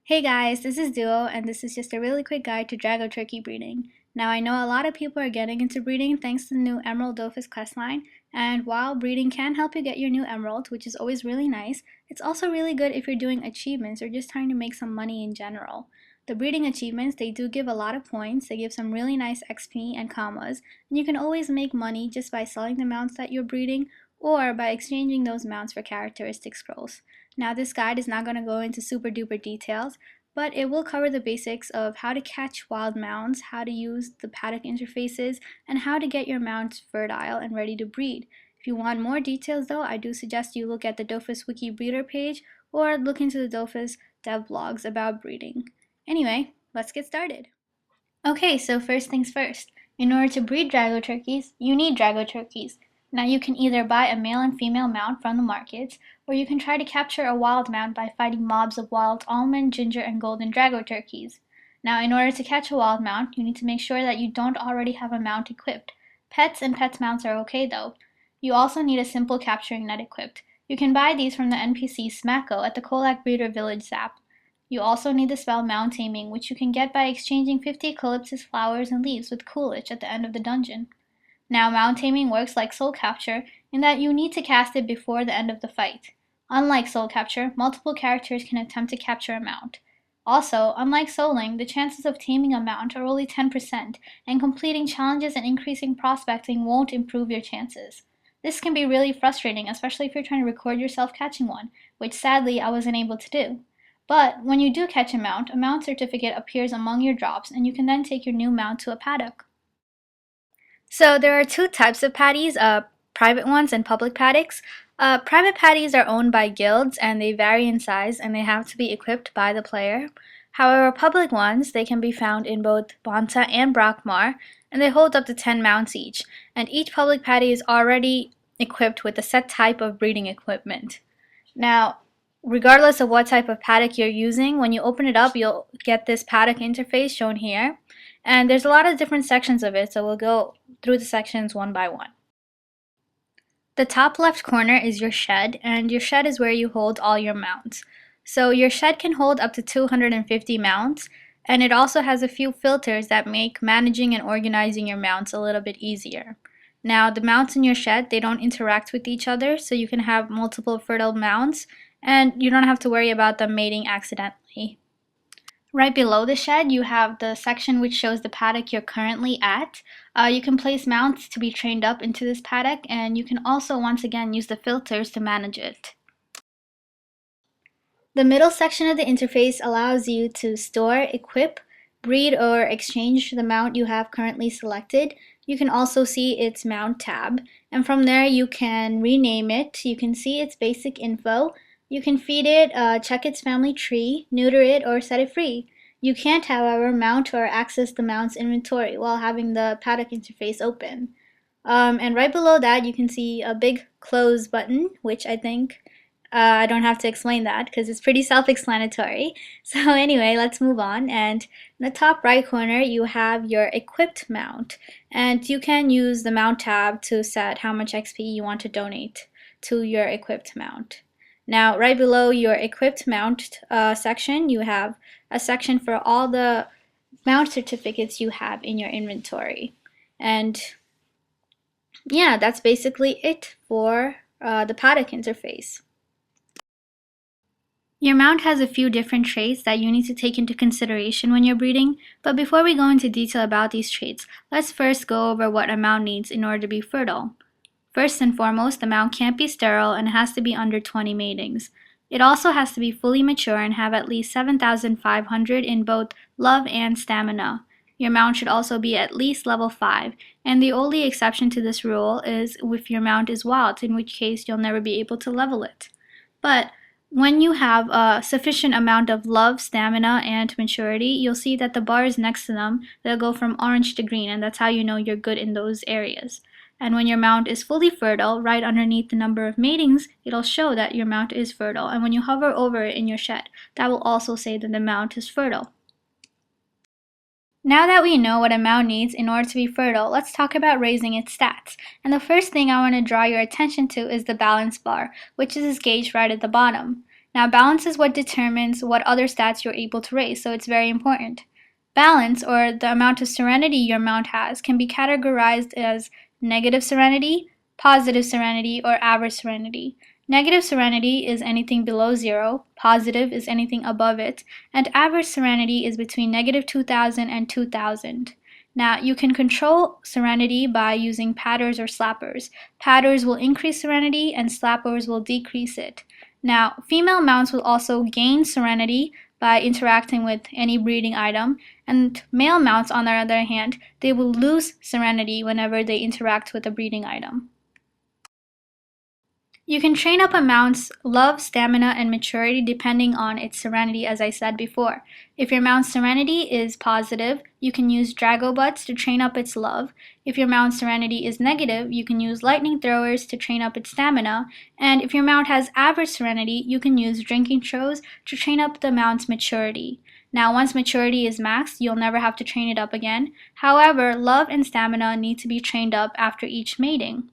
Hey guys, this is Duo, and this is just a really quick guide to Dragoturkey breeding. Now I know a lot of people are getting into breeding thanks to the new Emerald Dofus questline, and while breeding can help you get your new emerald, which is always really nice, it's also really good if you're doing achievements or just trying to make some money in general. The breeding achievements, they do give a lot of points, they give some really nice XP and commas, and you can always make money just by selling the mounts that you're breeding or by exchanging those mounts for characteristic scrolls. Now this guide is not going to go into super duper details, but it will cover the basics of how to catch wild mounts, how to use the paddock interfaces, and how to get your mounts fertile and ready to breed. If you want more details though, I do suggest you look at the Dofus Wiki breeder page or look into the Dofus dev blogs about breeding. Anyway, let's get started. Okay, so first things first. In order to breed Dragoturkeys, you need Dragoturkeys. Now you can either buy a male and female mount from the markets, or you can try to capture a wild mount by fighting mobs of wild almond, ginger, and golden Dragoturkeys. Now in order to catch a wild mount, you need to make sure that you don't already have a mount equipped. Pets and pets mounts are okay though. You also need a simple capturing net equipped. You can buy these from the NPC Smacko at the Kolak Breeder Village Zap. You also need the spell Mount Taming, which you can get by exchanging 50 calypsis flowers and leaves with Coolidge at the end of the dungeon. Now, Mount Taming works like Soul Capture in that you need to cast it before the end of the fight. Unlike Soul Capture, multiple characters can attempt to capture a mount. Also, unlike Souling, the chances of taming a mount are only 10%, and completing challenges and increasing prospecting won't improve your chances. This can be really frustrating, especially if you're trying to record yourself catching one, which sadly I wasn't able to do. But when you do catch a mount certificate appears among your drops, and you can then take your new mount to a paddock. So there are two types of paddies, private ones and public paddocks. Private paddies are owned by guilds and they vary in size and they have to be equipped by the player. However, public ones, they can be found in both Bonta and Brockmar, and they hold up to 10 mounts each, and each public paddy is already equipped with a set type of breeding equipment. Now, regardless of what type of paddock you're using, when you open it up, you'll get this paddock interface shown here. And there's a lot of different sections of it, so we'll go through the sections one by one. The top left corner is your shed, and your shed is where you hold all your mounts. So your shed can hold up to 250 mounts, and it also has a few filters that make managing and organizing your mounts a little bit easier. Now, the mounts in your shed, they don't interact with each other, so you can have multiple fertile mounts, and you don't have to worry about them mating accidentally. Right below the shed, you have the section which shows the paddock you're currently at. You can place mounts to be trained up into this paddock, and you can also once again use the filters to manage it. The middle section of the interface allows you to store, equip, breed, or exchange the mount you have currently selected. You can also see its mount tab, and from there you can rename it. You can see its basic info. You can feed it, check its family tree, neuter it, or set it free. You can't, however, mount or access the mount's inventory while having the paddock interface open. And right below that, you can see a big close button, which I think I don't have to explain that because it's pretty self-explanatory. So anyway, let's move on. And in the top right corner, you have your equipped mount. And you can use the mount tab to set how much XP you want to donate to your equipped mount. Now, right below your equipped mount section, you have a section for all the mount certificates you have in your inventory. And yeah, that's basically it for the paddock interface. Your mount has a few different traits that you need to take into consideration when you're breeding, but before we go into detail about these traits, let's first go over what a mount needs in order to be fertile. First and foremost, the mount can't be sterile and it has to be under 20 matings. It also has to be fully mature and have at least 7,500 in both love and stamina. Your mount should also be at least level 5, and the only exception to this rule is if your mount is wild, in which case you'll never be able to level it. But when you have a sufficient amount of love, stamina, and maturity, you'll see that the bars next to them, they'll go from orange to green, and that's how you know you're good in those areas. And when your mount is fully fertile, right underneath the number of matings, it'll show that your mount is fertile. And when you hover over it in your shed, that will also say that the mount is fertile. Now that we know what a mount needs in order to be fertile, let's talk about raising its stats. And the first thing I want to draw your attention to is the balance bar, which is this gauge right at the bottom. Now, balance is what determines what other stats you're able to raise, so it's very important. Balance, or the amount of serenity your mount has, can be categorized as negative serenity, positive serenity, or average serenity. Negative serenity is anything below 0, positive is anything above it, and average serenity is between negative 2000 and 2000. Now, you can control serenity by using padders or slappers. Padders will increase serenity and slappers will decrease it. Now, female mounts will also gain serenity by interacting with any breeding item, and male mounts, on the other hand, they will lose serenity whenever they interact with a breeding item. You can train up a mount's love, stamina, and maturity depending on its serenity, as I said before. If your mount's serenity is positive, you can use Drago Butts to train up its love. If your mount's serenity is negative, you can use Lightning Throwers to train up its stamina. And if your mount has average serenity, you can use Drinking Throws to train up the mount's maturity. Now, once maturity is maxed, you'll never have to train it up again. However, love and stamina need to be trained up after each mating.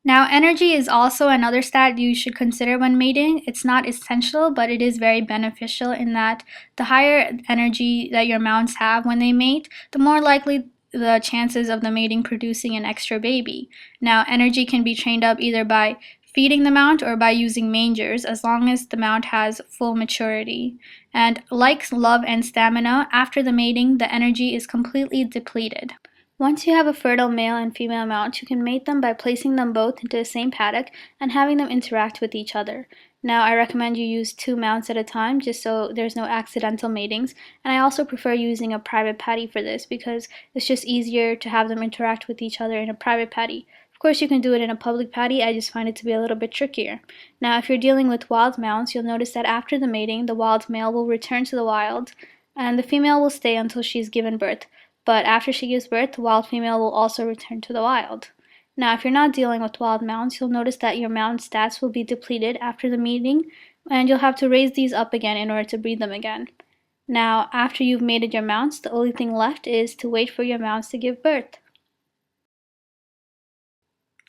Now, energy is also another stat you should consider when mating. It's not essential, but it is very beneficial in that the higher energy that your mounts have when they mate, the more likely the chances of the mating producing an extra baby. Now, energy can be trained up either by feeding the mount or by using mangers, as long as the mount has full maturity. And like love and stamina, after the mating, the energy is completely depleted. Once you have a fertile male and female mount, you can mate them by placing them both into the same paddock and having them interact with each other. Now, I recommend you use 2 mounts at a time just so there's no accidental matings, and I also prefer using a private paddy for this because it's just easier to have them interact with each other in a private paddy. Of course, you can do it in a public paddy, I just find it to be a little bit trickier. Now, if you're dealing with wild mounts, you'll notice that after the mating, the wild male will return to the wild, and the female will stay until she's given birth. But after she gives birth, the wild female will also return to the wild. Now, if you're not dealing with wild mounts, you'll notice that your mount stats will be depleted after the mating, and you'll have to raise these up again in order to breed them again. Now, after you've mated your mounts, the only thing left is to wait for your mounts to give birth.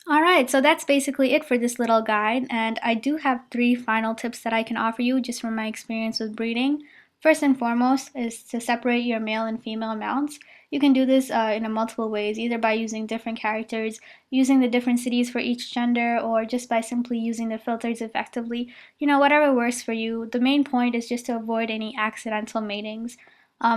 Alright, so that's basically it for this little guide, and I do have 3 final tips that I can offer you just from my experience with breeding. First and foremost is to separate your male and female mounts. You can do this in multiple ways, either by using different characters, using the different cities for each gender, or just by simply using the filters effectively. You know, whatever works for you. The main point is just to avoid any accidental matings.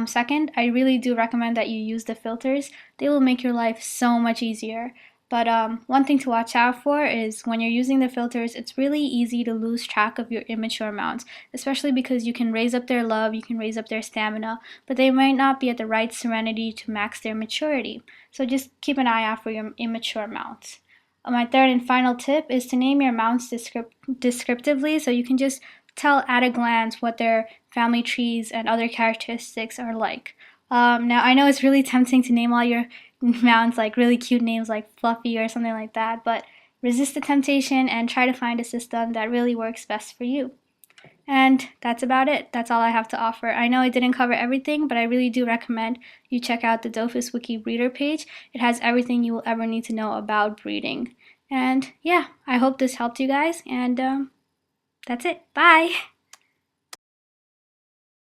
Second, I really do recommend that you use the filters. They will make your life so much easier. But one thing to watch out for is when you're using the filters, it's really easy to lose track of your immature mounts, especially because you can raise up their love, you can raise up their stamina, but they might not be at the right serenity to max their maturity. So just keep an eye out for your immature mounts. My third and final tip is to name your mounts descriptively, so you can just tell at a glance what their family trees and other characteristics are like. Now, I know it's really tempting to name all your mounts like really cute names like Fluffy or something like that, but resist the temptation and try to find a system that really works best for you. And that's about it. That's all I have to offer. I know I didn't cover everything, but I really do recommend you check out the Dofus Wiki breeder page. It has everything you will ever need to know about breeding. And yeah, I hope this helped you guys, and that's it. Bye!